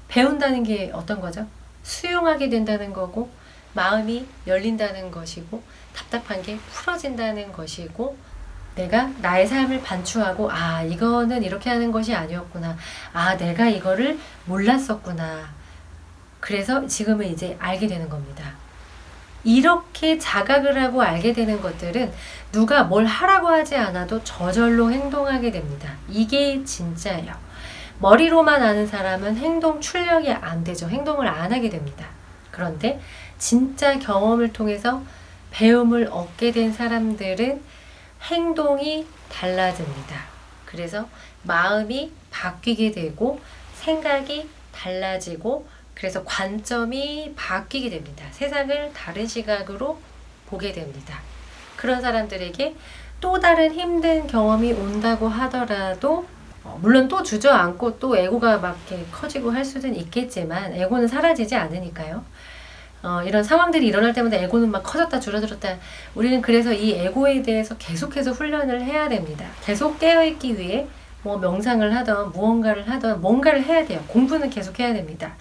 배운다는 게 어떤 거죠? 수용하게 된다는 거고, 마음이 열린다는 것이고, 답답한 게 풀어진다는 것이고, 내가 나의 삶을 반추하고, 아, 이거는 이렇게 하는 것이 아니었구나. 아, 내가 이거를 몰랐었구나. 그래서 지금은 이제 알게 되는 겁니다. 이렇게 자각을 하고 알게 되는 것들은 누가 뭘 하라고 하지 않아도 저절로 행동하게 됩니다. 이게 진짜예요. 머리로만 아는 사람은 행동 출력이 안 되죠. 행동을 안 하게 됩니다. 그런데 진짜 경험을 통해서 배움을 얻게 된 사람들은 행동이 달라집니다. 그래서 마음이 바뀌게 되고 생각이 달라지고 그래서 관점이 바뀌게 됩니다. 세상을 다른 시각으로 보게 됩니다. 그런 사람들에게 또 다른 힘든 경험이 온다고 하더라도 물론 또 주저앉고 또 에고가 막 이렇게 커지고 할 수는 있겠지만 에고는 사라지지 않으니까요. 이런 상황들이 일어날 때마다 에고는 막 커졌다 줄어들었다. 우리는 그래서 이 에고에 대해서 계속해서 훈련을 해야 됩니다. 계속 깨어있기 위해 뭐 명상을 하던 무언가를 하던 뭔가를 해야 돼요. 공부는 계속 해야 됩니다.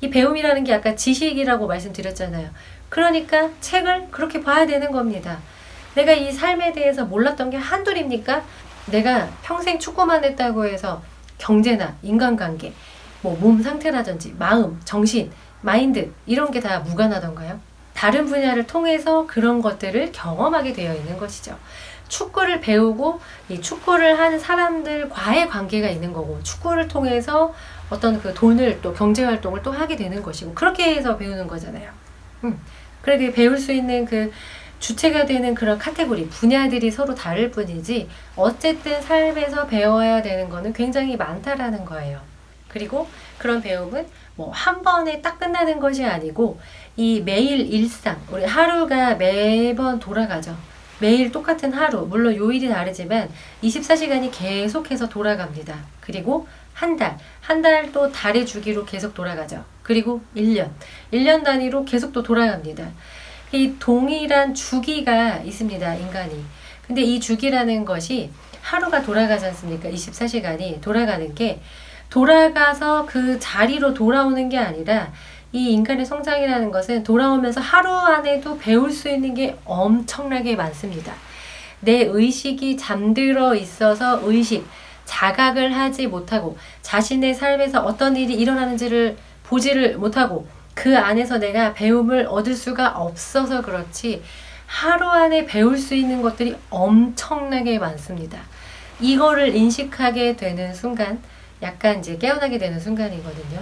이 배움이라는 게 아까 지식이라고 말씀드렸잖아요. 그러니까 책을 그렇게 봐야 되는 겁니다. 내가 이 삶에 대해서 몰랐던 게 한둘입니까? 내가 평생 축구만 했다고 해서 경제나 인간관계, 뭐 몸 상태라든지 마음, 정신, 마인드 이런 게 다 무관하던가요? 다른 분야를 통해서 그런 것들을 경험하게 되어 있는 것이죠. 축구를 배우고 이 축구를 하는 사람들과의 관계가 있는 거고 축구를 통해서 어떤 그 돈을 또 경제활동을 또 하게 되는 것이고 그렇게 해서 배우는 거잖아요. 그렇게 배울 수 있는 그 주체가 되는 그런 카테고리, 분야들이 서로 다를 뿐이지 어쨌든 삶에서 배워야 되는 거는 굉장히 많다라는 거예요. 그리고 그런 배움은 뭐 한 번에 딱 끝나는 것이 아니고 이 매일 일상, 우리 하루가 매번 돌아가죠. 매일 똑같은 하루, 물론 요일이 다르지만 24시간이 계속해서 돌아갑니다. 그리고 한 달 또 달의 주기로 계속 돌아가죠. 그리고 1년 단위로 계속 또 돌아갑니다. 이 동일한 주기가 있습니다, 인간이. 근데 이 주기라는 것이 하루가 돌아가지 않습니까? 24시간이 돌아가는 게 돌아가서 그 자리로 돌아오는 게 아니라 이 인간의 성장이라는 것은 돌아오면서 하루 안에도 배울 수 있는 게 엄청나게 많습니다. 내 의식이 잠들어 있어서 자각을 하지 못하고 자신의 삶에서 어떤 일이 일어나는지를 보지를 못하고 그 안에서 내가 배움을 얻을 수가 없어서 그렇지 하루 안에 배울 수 있는 것들이 엄청나게 많습니다. 이거를 인식하게 되는 순간 약간 이제 깨어나게 되는 순간이거든요.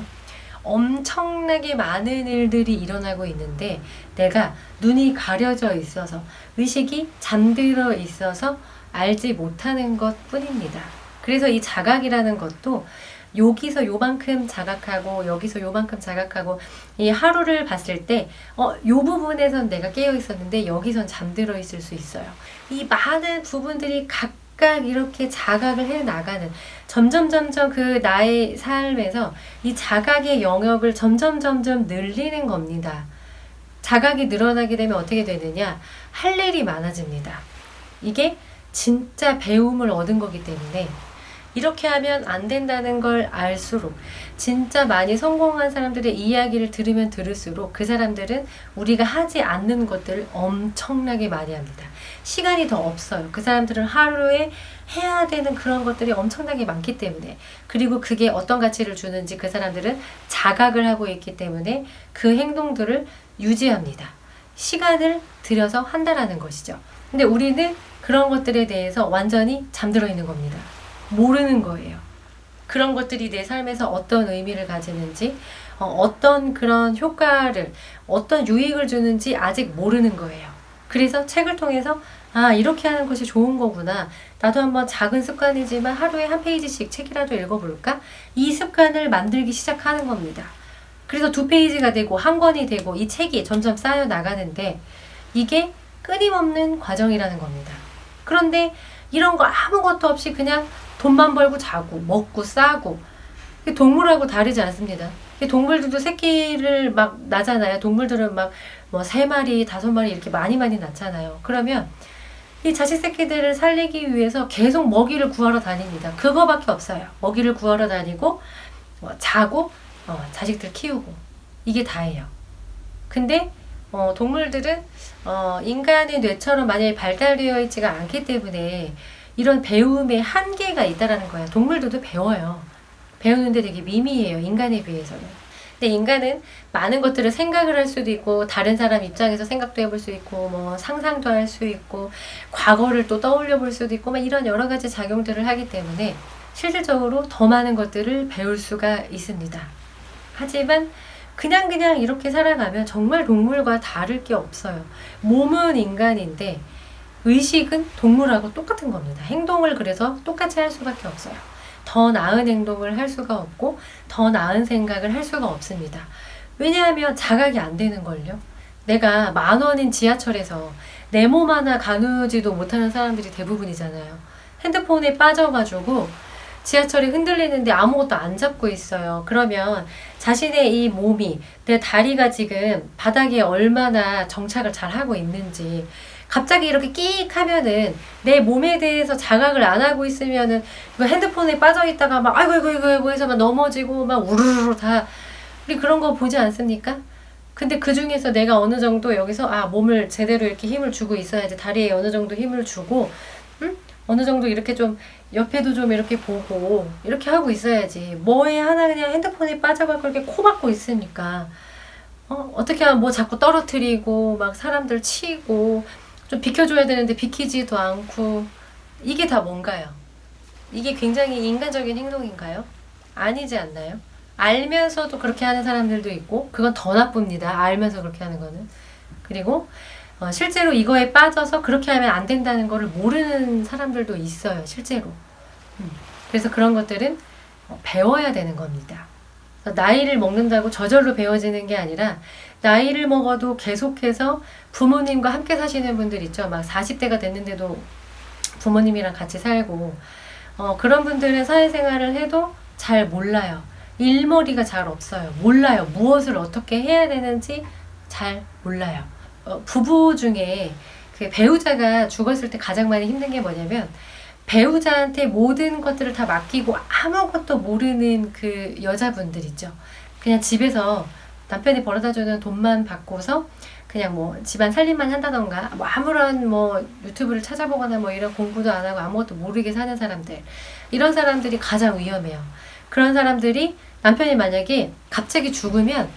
엄청나게 많은 일들이 일어나고 있는데 내가 눈이 가려져 있어서 의식이 잠들어 있어서 알지 못하는 것 뿐입니다. 그래서 이 자각이라는 것도 여기서 요만큼 자각하고 여기서 요만큼 자각하고 이 하루를 봤을 때 요 부분에선 내가 깨어 있었는데 여기선 잠들어 있을 수 있어요. 이 많은 부분들이 각각 이렇게 자각을 해 나가는 점점 그 나의 삶에서 이 자각의 영역을 점점 늘리는 겁니다. 자각이 늘어나게 되면 어떻게 되느냐? 할 일이 많아집니다. 이게 진짜 배움을 얻은 거기 때문에 이렇게 하면 안 된다는 걸 알수록 진짜 많이 성공한 사람들의 이야기를 들으면 들을수록 그 사람들은 우리가 하지 않는 것들을 엄청나게 많이 합니다. 시간이 더 없어요. 그 사람들은 하루에 해야 되는 그런 것들이 엄청나게 많기 때문에 그리고 그게 어떤 가치를 주는지 그 사람들은 자각을 하고 있기 때문에 그 행동들을 유지합니다. 시간을 들여서 한다라는 것이죠. 근데 우리는 그런 것들에 대해서 완전히 잠들어 있는 겁니다. 모르는 거예요. 그런 것들이 내 삶에서 어떤 의미를 가지는지, 어떤 그런 효과를, 어떤 유익을 주는지 아직 모르는 거예요. 그래서 책을 통해서 아, 이렇게 하는 것이 좋은 거구나. 나도 한번 작은 습관이지만 하루에 한 페이지씩 책이라도 읽어볼까? 이 습관을 만들기 시작하는 겁니다. 그래서 2페이지가 되고 한 권이 되고 이 책이 점점 쌓여 나가는데 이게 끊임없는 과정이라는 겁니다. 그런데 이런 거 아무것도 없이 그냥 돈만 벌고 자고 먹고 싸고 동물하고 다르지 않습니다. 동물들도 새끼를 막 낳잖아요. 동물들은 막 뭐 3마리, 5마리 이렇게 많이 낳잖아요. 그러면 이 자식 새끼들을 살리기 위해서 계속 먹이를 구하러 다닙니다. 그거밖에 없어요. 먹이를 구하러 다니고 자고 자식들 키우고 이게 다예요. 근데 동물들은 인간의 뇌처럼 만약에 발달되어 있지가 않기 때문에 이런 배움의 한계가 있다라는 거예요. 동물들도 배워요. 배우는데 되게 미미해요. 인간에 비해서는. 근데 인간은 많은 것들을 생각을 할 수도 있고 다른 사람 입장에서 생각도 해볼 수 있고 뭐 상상도 할 수 있고 과거를 또 떠올려 볼 수도 있고 막 이런 여러 가지 작용들을 하기 때문에 실질적으로 더 많은 것들을 배울 수가 있습니다. 하지만 그냥 이렇게 살아가면 정말 동물과 다를 게 없어요. 몸은 인간인데 의식은 동물하고 똑같은 겁니다. 행동을 그래서 똑같이 할 수밖에 없어요. 더 나은 행동을 할 수가 없고 더 나은 생각을 할 수가 없습니다. 왜냐하면 자각이 안 되는걸요. 내가 10,000원인 지하철에서 내 몸 하나 가누지도 못하는 사람들이 대부분이잖아요. 핸드폰에 빠져가지고 지하철이 흔들리는데 아무것도 안 잡고 있어요. 그러면 자신의 이 몸이 내 다리가 지금 바닥에 얼마나 정착을 잘 하고 있는지 갑자기 이렇게 끼익 하면은 내 몸에 대해서 자각을 안 하고 있으면은 핸드폰에 빠져 있다가 막 아이고 해서 막 넘어지고 막 우르르 다 우리 그런 거 보지 않습니까? 근데 그 중에서 내가 어느 정도 여기서 몸을 제대로 이렇게 힘을 주고 있어야지. 다리에 어느 정도 힘을 주고 어느 정도 이렇게 좀 옆에도 좀 이렇게 보고 이렇게 하고 있어야지. 뭐에 하나 그냥 핸드폰에 빠져갖고 이렇게 코 박고 있으니까 어떻게 하면 뭐 자꾸 떨어뜨리고 막 사람들 치고 좀 비켜줘야 되는데 비키지도 않고 이게 다 뭔가요? 이게 굉장히 인간적인 행동인가요? 아니지 않나요? 알면서도 그렇게 하는 사람들도 있고 그건 더 나쁩니다. 알면서 그렇게 하는 거는. 그리고 실제로 이거에 빠져서 그렇게 하면 안 된다는 거를 모르는 사람들도 있어요. 실제로. 그래서 그런 것들은 배워야 되는 겁니다. 나이를 먹는다고 저절로 배워지는 게 아니라 나이를 먹어도 계속해서 부모님과 함께 사시는 분들 있죠. 막 40대가 됐는데도 부모님이랑 같이 살고 그런 분들은 사회생활을 해도 잘 몰라요. 일머리가 잘 없어요. 몰라요. 무엇을 어떻게 해야 되는지 잘 몰라요. 부부 중에 그 배우자가 죽었을 때 가장 많이 힘든 게 뭐냐면 배우자한테 모든 것들을 다 맡기고 아무것도 모르는 그 여자분들 있죠. 그냥 집에서 남편이 벌어다주는 돈만 받고서 그냥 뭐 집안 살림만 한다던가 뭐 아무런 뭐 유튜브를 찾아보거나 뭐 이런 공부도 안 하고 아무것도 모르게 사는 사람들, 이런 사람들이 가장 위험해요. 그런 사람들이 남편이 만약에 갑자기 죽으면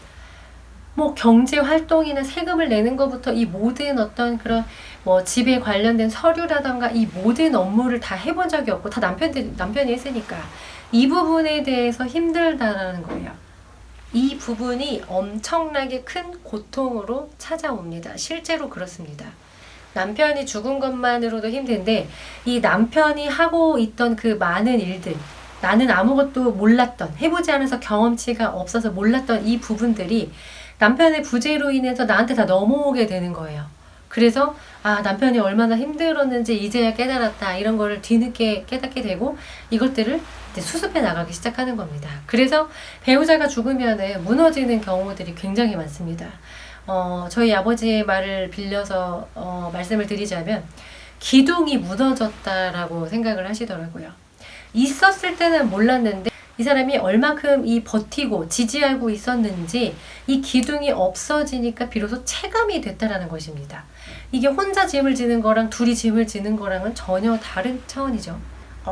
뭐 경제 활동이나 세금을 내는 것부터 이 모든 어떤 그런 뭐 집에 관련된 서류라던가 이 모든 업무를 다 해본 적이 없고 다 남편이 했으니까 이 부분에 대해서 힘들다라는 거예요. 이 부분이 엄청나게 큰 고통으로 찾아옵니다. 실제로 그렇습니다. 남편이 죽은 것만으로도 힘든데 이 남편이 하고 있던 그 많은 일들, 나는 아무것도 몰랐던, 해보지 않아서 경험치가 없어서 몰랐던 이 부분들이 남편의 부재로 인해서 나한테 다 넘어오게 되는 거예요. 그래서 남편이 얼마나 힘들었는지 이제야 깨달았다, 이런 거를 뒤늦게 깨닫게 되고 이것들을 이제 수습해 나가기 시작하는 겁니다. 그래서 배우자가 죽으면 무너지는 경우들이 굉장히 많습니다. 저희 아버지의 말을 빌려서 말씀을 드리자면 기둥이 무너졌다라고 생각을 하시더라고요. 있었을 때는 몰랐는데 이 사람이 얼만큼 이 버티고 지지하고 있었는지 이 기둥이 없어지니까 비로소 체감이 됐다라는 것입니다. 이게 혼자 짐을 지는 거랑 둘이 짐을 지는 거랑은 전혀 다른 차원이죠.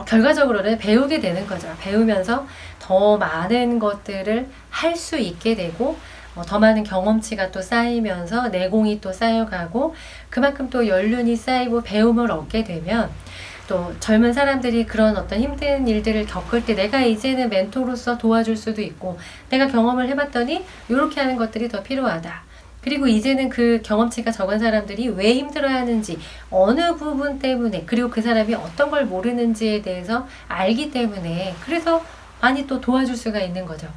결과적으로는 배우게 되는 거죠. 배우면서 더 많은 것들을 할 수 있게 되고 더 많은 경험치가 또 쌓이면서 내공이 또 쌓여가고 그만큼 또 연륜이 쌓이고 배움을 얻게 되면 또 젊은 사람들이 그런 어떤 힘든 일들을 겪을 때 내가 이제는 멘토로서 도와줄 수도 있고 내가 경험을 해봤더니 이렇게 하는 것들이 더 필요하다. 그리고 이제는 그 경험치가 적은 사람들이 왜 힘들어하는지, 어느 부분 때문에, 그리고 그 사람이 어떤 걸 모르는지에 대해서 알기 때문에, 그래서 많이 또 도와줄 수가 있는 거죠.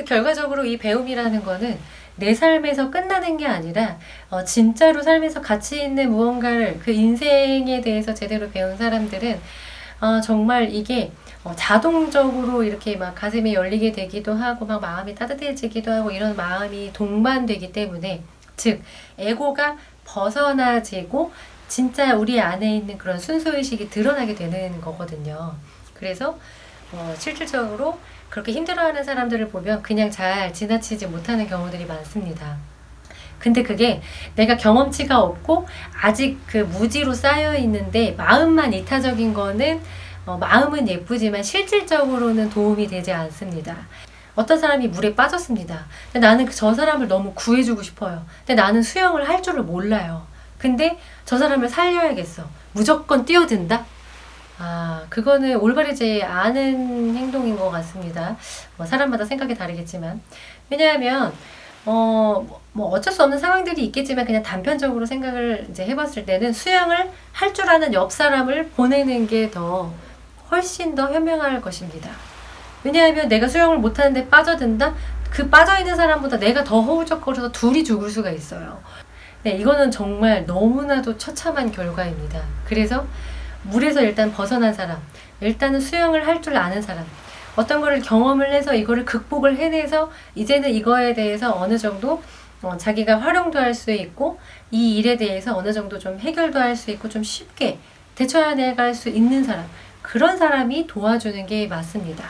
결과적으로 이 배움이라는 거는 내 삶에서 끝나는 게 아니라 진짜로 삶에서 가치 있는 무언가를, 그 인생에 대해서 제대로 배운 사람들은 정말 이게 자동적으로 이렇게 막 가슴이 열리게 되기도 하고 막 마음이 따뜻해지기도 하고 이런 마음이 동반되기 때문에, 즉 에고가 벗어나지고 진짜 우리 안에 있는 그런 순수의식이 드러나게 되는 거거든요. 그래서 실질적으로 그렇게 힘들어하는 사람들을 보면 그냥 잘 지나치지 못하는 경우들이 많습니다. 근데 그게 내가 경험치가 없고 아직 그 무지로 쌓여 있는데 마음만 이타적인 거는 마음은 예쁘지만 실질적으로는 도움이 되지 않습니다. 어떤 사람이 물에 빠졌습니다. 근데 나는 저 사람을 너무 구해주고 싶어요. 근데 나는 수영을 할 줄을 몰라요. 근데 저 사람을 살려야겠어. 무조건 뛰어든다? 그거는 올바르지 않은 행동인 것 같습니다. 사람마다 생각이 다르겠지만. 왜냐하면, 어쩔 수 없는 상황들이 있겠지만 그냥 단편적으로 생각을 이제 해봤을 때는 수영을 할 줄 아는 옆 사람을 보내는 게 훨씬 더 현명할 것입니다. 왜냐하면 내가 수영을 못하는데 빠져든다? 그 빠져있는 사람보다 내가 더 허우적거려서 둘이 죽을 수가 있어요. 네, 이거는 정말 너무나도 처참한 결과입니다. 그래서 물에서 일단 벗어난 사람, 일단은 수영을 할 줄 아는 사람, 어떤 거를 경험을 해서 이거를 극복을 해내서 이제는 이거에 대해서 어느 정도 자기가 활용도 할 수 있고 이 일에 대해서 어느 정도 좀 해결도 할 수 있고 좀 쉽게 대처해내갈 수 있는 사람, 그런 사람이 도와주는 게 맞습니다.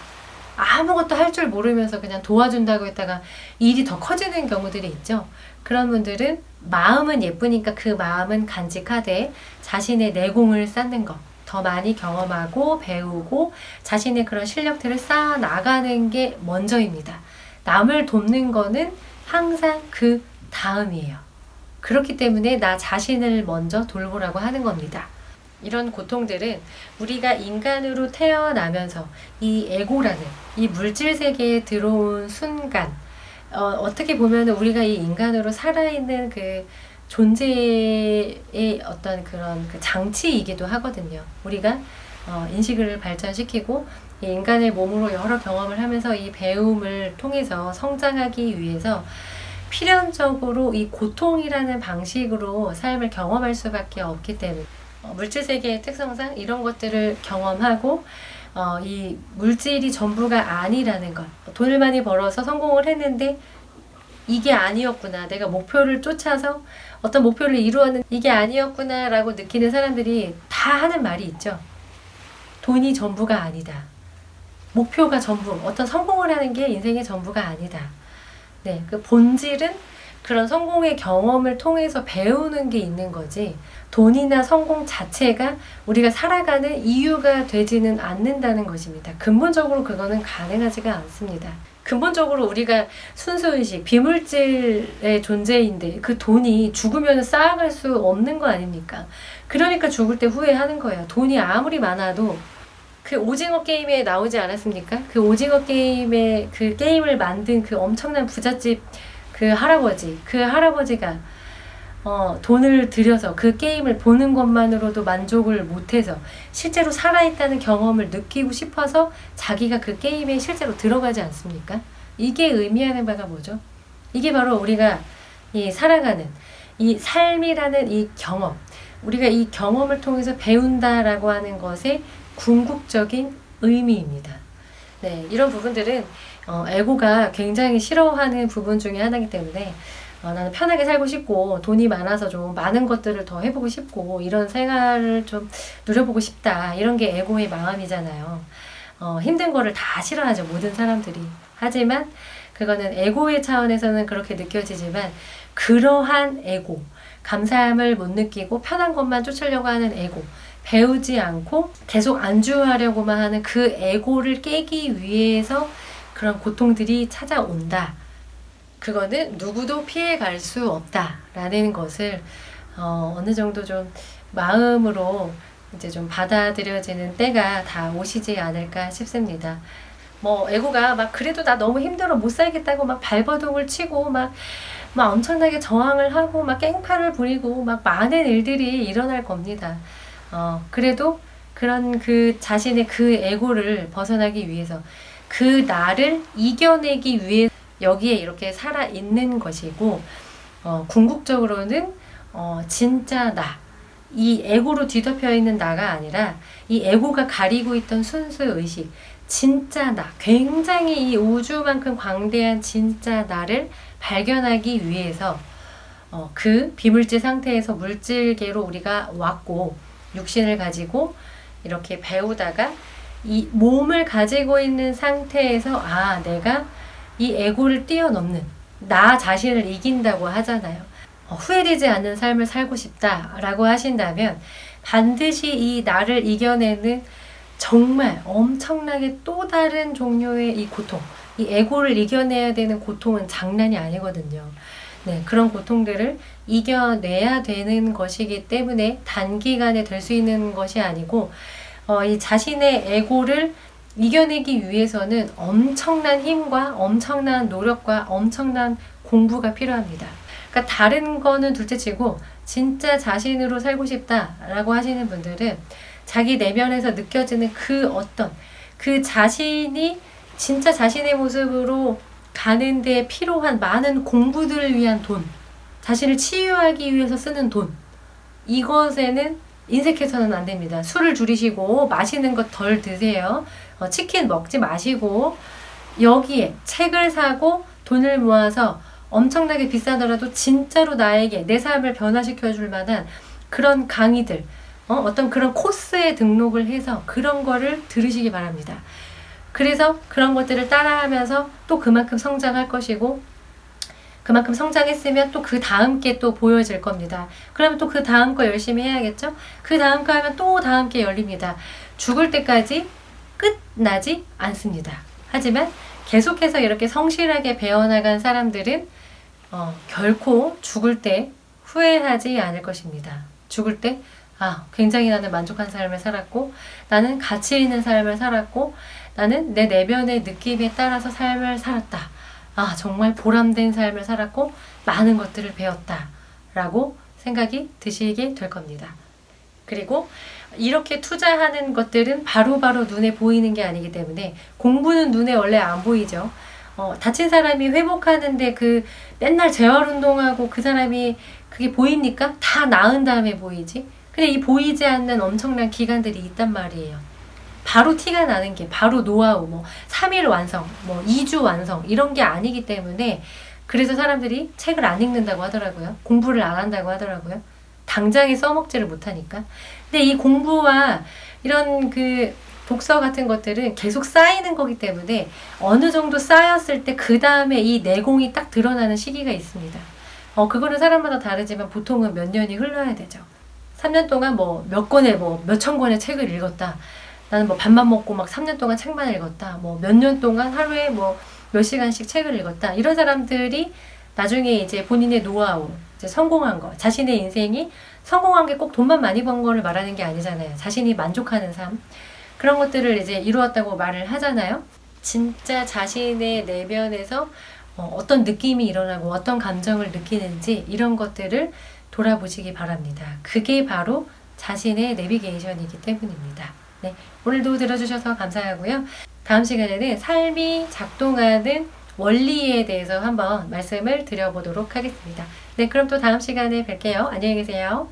아무것도 할 줄 모르면서 그냥 도와준다고 했다가 일이 더 커지는 경우들이 있죠. 그런 분들은 마음은 예쁘니까 그 마음은 간직하되 자신의 내공을 쌓는 것, 더 많이 경험하고 배우고 자신의 그런 실력들을 쌓아 나가는 게 먼저입니다. 남을 돕는 거는 항상 그 다음이에요. 그렇기 때문에 나 자신을 먼저 돌보라고 하는 겁니다. 이런 고통들은 우리가 인간으로 태어나면서 이 에고라는 이 물질 세계에 들어온 순간, 어떻게 보면 우리가 이 인간으로 살아있는 그 존재의 어떤 그런 그 장치이기도 하거든요. 우리가 인식을 발전시키고 이 인간의 몸으로 여러 경험을 하면서 이 배움을 통해서 성장하기 위해서 필연적으로 이 고통이라는 방식으로 삶을 경험할 수밖에 없기 때문에 물질 세계의 특성상 이런 것들을 경험하고 이 물질이 전부가 아니라는 것, 돈을 많이 벌어서 성공을 했는데 이게 아니었구나, 내가 목표를 쫓아서 어떤 목표를 이루었는데 이게 아니었구나 라고 느끼는 사람들이 다 하는 말이 있죠. 돈이 전부가 아니다. 목표가 전부, 어떤 성공을 하는 게 인생의 전부가 아니다. 네, 그 본질은 그런 성공의 경험을 통해서 배우는 게 있는 거지, 돈이나 성공 자체가 우리가 살아가는 이유가 되지는 않는다는 것입니다. 근본적으로 그거는 가능하지가 않습니다. 근본적으로 우리가 순수의식, 비물질의 존재인데 그 돈이 죽으면 쌓아갈 수 없는 거 아닙니까? 그러니까 죽을 때 후회하는 거예요. 돈이 아무리 많아도 그 오징어 게임에 나오지 않았습니까? 그 오징어 게임에 그 게임을 만든 그 엄청난 부잣집 그 할아버지가 돈을 들여서 그 게임을 보는 것만으로도 만족을 못해서 실제로 살아있다는 경험을 느끼고 싶어서 자기가 그 게임에 실제로 들어가지 않습니까? 이게 의미하는 바가 뭐죠? 이게 바로 우리가 이 살아가는 이 삶이라는 이 경험, 우리가 이 경험을 통해서 배운다라고 하는 것의 궁극적인 의미입니다. 네, 이런 부분들은 에고가 굉장히 싫어하는 부분 중에 하나이기 때문에 나는 편하게 살고 싶고 돈이 많아서 좀 많은 것들을 더 해보고 싶고 이런 생활을 좀 누려보고 싶다, 이런 게 에고의 마음이잖아요. 힘든 거를 다 싫어하죠, 모든 사람들이. 하지만 그거는 에고의 차원에서는 그렇게 느껴지지만 그러한 에고, 감사함을 못 느끼고 편한 것만 쫓으려고 하는 에고, 배우지 않고 계속 안주하려고만 하는 그 에고를 깨기 위해서 그런 고통들이 찾아온다. 그거는 누구도 피해갈 수 없다라는 것을 어느 정도 좀 마음으로 이제 좀 받아들여지는 때가 다 오시지 않을까 싶습니다. 에고가 막 그래도 나 너무 힘들어 못 살겠다고 막 발버둥을 치고 막 막 엄청나게 저항을 하고 막 깽판을 부리고 막 많은 일들이 일어날 겁니다. 그래도 그런 그 자신의 그 에고를 벗어나기 위해서 그 나를 이겨내기 위해 여기에 이렇게 살아 있는 것이고, 궁극적으로는 진짜 나, 이 에고로 뒤덮여 있는 나가 아니라 이 에고가 가리고 있던 순수 의식, 진짜 나, 굉장히 이 우주만큼 광대한 진짜 나를 발견하기 위해서 그 비물질 상태에서 물질계로 우리가 왔고, 육신을 가지고 이렇게 배우다가 이 몸을 가지고 있는 상태에서 내가 이 에고를 뛰어넘는 나 자신을 이긴다고 하잖아요. 후회되지 않는 삶을 살고 싶다라고 하신다면 반드시 이 나를 이겨내는 정말 엄청나게 또 다른 종류의 이 고통, 이 에고를 이겨내야 되는 고통은 장난이 아니거든요. 네, 그런 고통들을 이겨내야 되는 것이기 때문에 단기간에 될 수 있는 것이 아니고, 이 자신의 에고를 이겨내기 위해서는 엄청난 힘과 엄청난 노력과 엄청난 공부가 필요합니다. 그러니까 다른 거는 둘째치고 진짜 자신으로 살고 싶다라고 하시는 분들은 자기 내면에서 느껴지는 그 자신이 진짜 자신의 모습으로 가는데 필요한 많은 공부들을 위한 돈, 자신을 치유하기 위해서 쓰는 돈, 이것에는 인색해서는 안 됩니다. 술을 줄이시고 맛있는 것 덜 드세요. 치킨 먹지 마시고 여기에 책을 사고 돈을 모아서 엄청나게 비싸더라도 진짜로 나에게 내 삶을 변화시켜 줄 만한 그런 강의들, 어떤 그런 코스에 등록을 해서 그런 거를 들으시기 바랍니다. 그래서 그런 것들을 따라하면서 또 그만큼 성장할 것이고, 그만큼 성장했으면 또 그 다음 게 또 보여질 겁니다. 그러면 또 그 다음 거 열심히 해야겠죠? 그 다음 거 하면 또 다음 게 열립니다. 죽을 때까지 끝나지 않습니다. 하지만 계속해서 이렇게 성실하게 배워나간 사람들은 결코 죽을 때 후회하지 않을 것입니다. 죽을 때 굉장히 나는 만족한 삶을 살았고, 나는 가치 있는 삶을 살았고, 나는 내 내면의 느낌에 따라서 삶을 살았다. 정말 보람된 삶을 살았고 많은 것들을 배웠다 라고 생각이 드시게 될 겁니다. 그리고 이렇게 투자하는 것들은 바로바로 눈에 보이는 게 아니기 때문에, 공부는 눈에 원래 안 보이죠. 다친 사람이 회복하는데 맨날 재활운동하고 그 사람이 그게 보입니까? 다 나은 다음에 보이지. 근데 이 보이지 않는 엄청난 기간들이 있단 말이에요. 바로 티가 나는 게 바로 노하우, 3일 완성, 2주 완성 이런 게 아니기 때문에, 그래서 사람들이 책을 안 읽는다고 하더라고요. 공부를 안 한다고 하더라고요. 당장에 써먹지를 못하니까. 근데 이 공부와 이런 독서 같은 것들은 계속 쌓이는 거기 때문에 어느 정도 쌓였을 때 그 다음에 이 내공이 딱 드러나는 시기가 있습니다. 그거는 사람마다 다르지만 보통은 몇 년이 흘러야 되죠. 3년 동안 몇 권의 몇천 권의 책을 읽었다. 나는 밥만 먹고 막 3년 동안 책만 읽었다. 몇 년 동안 하루에 몇 시간씩 책을 읽었다. 이런 사람들이 나중에 이제 본인의 노하우, 이제 성공한 거, 자신의 인생이 성공한 게 꼭 돈만 많이 번 거를 말하는 게 아니잖아요. 자신이 만족하는 삶. 그런 것들을 이제 이루었다고 말을 하잖아요. 진짜 자신의 내면에서 어떤 느낌이 일어나고 어떤 감정을 느끼는지 이런 것들을 돌아보시기 바랍니다. 그게 바로 자신의 내비게이션이기 때문입니다. 네, 오늘도 들어주셔서 감사하고요. 다음 시간에는 삶이 작동하는 원리에 대해서 한번 말씀을 드려보도록 하겠습니다. 네, 그럼 또 다음 시간에 뵐게요. 안녕히 계세요.